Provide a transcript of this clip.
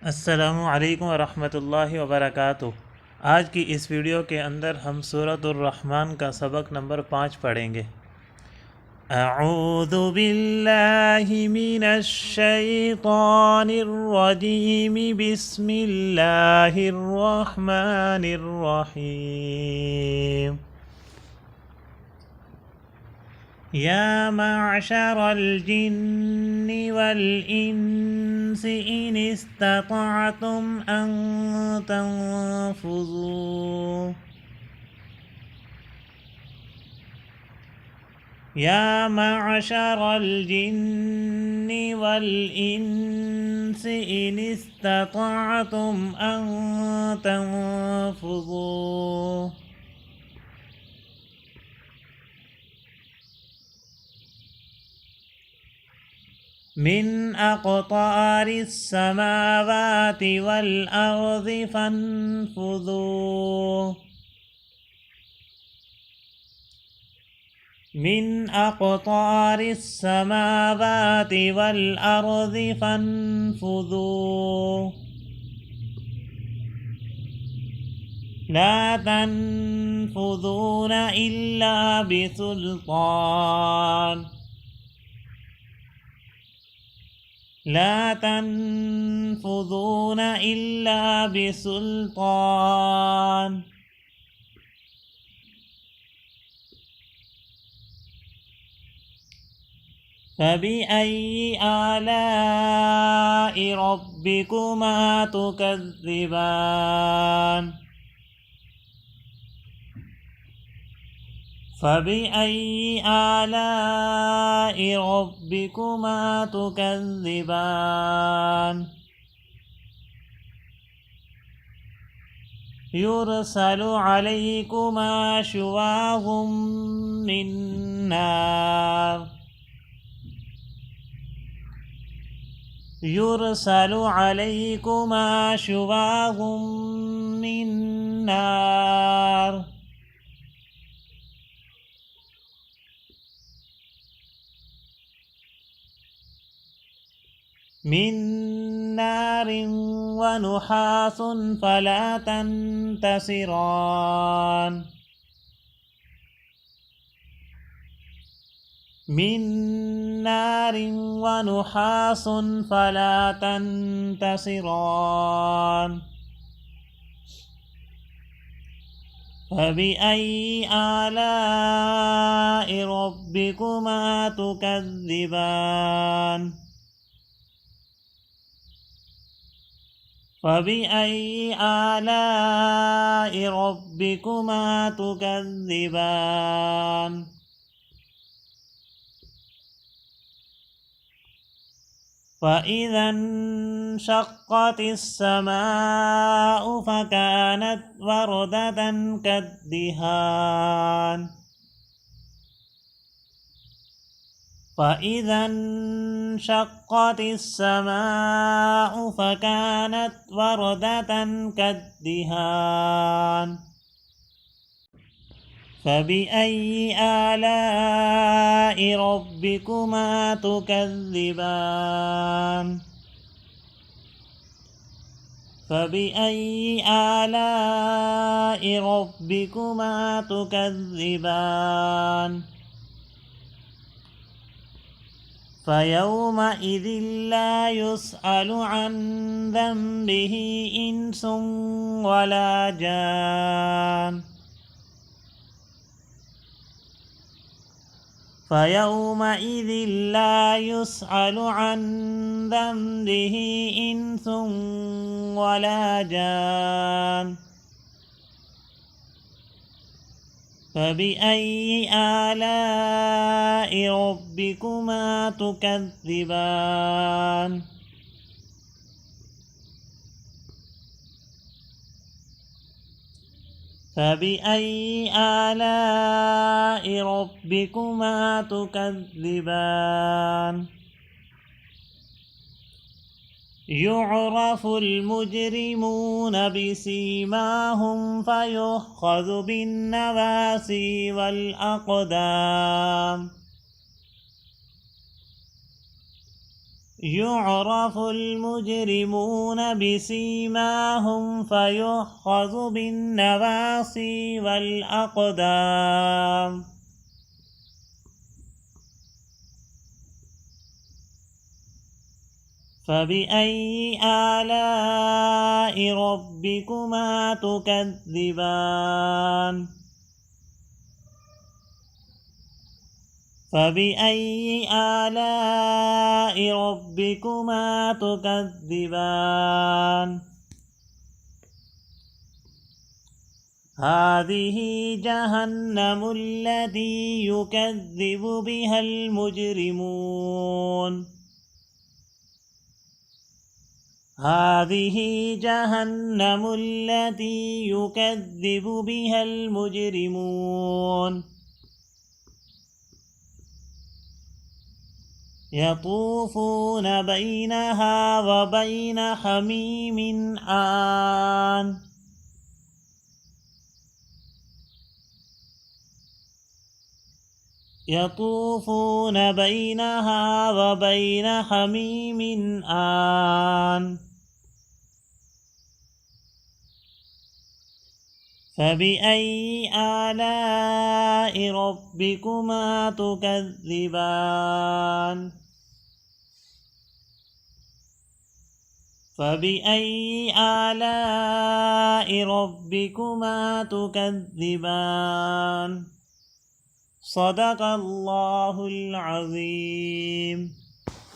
अस्सलामु अलैकुम वरहमतुल्लाहि वबरकातुह। आज की इस वीडियो के अंदर हम सूरतुर रहमान का सबक नंबर 5 पढ़ेंगे। अऊज़ु बिल्लाहि मिनश शैतानिर रजीम, बिस्मिल्लाहिर रहमानिर रहीम। या मअशरल जिन्नि वल इंसि इन इस्ततअतुम अन तंफुज़ू या मअशरल जिन्नि वल इंसि इन इस्ततअतुम अन तंफुज़ू मिन अक़तारिस समावाति वल अर्ज़ि फन्फुज़ू मिन अक़तारिस समावाति वल अर्ज़ि फन्फुज़ू ला तन्फुज़ून इल्ला बिसुल्तान ला तन्फुज़ून इल्ला बिसुल्तान। फबिअय्यि आलाइ रब्बिकुमा तुकज़्ज़िबान फबिअय्यि आलाइ रब्बिकुमा तुकज़्ज़िबान। युरसलु अलैकुमा शुवाज़ुम मिन नार युरसलु अलैकुमा शुवाज़ुम मिन नार। मिन नारिन व नुहासुन फला तंतसिरान मिन नारिन व नुहासुन फला तंतसिरान। फबिअय्यि आलाइ रब्बिकुमा तुकज़्ज़िबान फबिअय्यि आलाइ रब्बिकुमा तुकज़्ज़िबान। फ़इज़ा इंशक़्क़तिस समाउ फ़कानत वरदतन कद्दिहान फ़इज़ा इंशक़्क़तिस समाउ फ़कानत वरदतन कद्दिहान। फबिअय्यि आलाइ रब्बिकुमा तुकज़्ज़िबान फबिअय्यि आलाइ रब्बिकुमा तुकज़्ज़िबान। फयौमइज़िन ला युस्अलु अन ज़ंबिहि इंसुन वला जान फयौमइज़िन ला युस्अलु अन ज़ंबिहि इंसुन वला जान। फबिअय्यि आलाइ रब्बिकुमा तुकज़्ज़िबान। फबिअय्यि आलाइ रब्बिकुमा तुकज़्ज़िबान। युअरफुल मुजरिमून बिसीमाहुम फयुख़्ज़ु बिन्नवासी वल अक़दाम يعرف المجرمون بسيماهم فيؤخذ بالنواصي والأقدام فبأي آلاء ربكما تكذبان فبأي آلاء ربكما تكذبان هذه جهنم التي يكذب بها المجرمون هذه جهنم التي يكذب بها المجرمون يطوفون بينها وبين حميم آن يطوفون بينها وبين حميم آن فبأي آلاء ربكما تكذبان فبأي آلاء ربكما تكذبان صدق الله العظيم.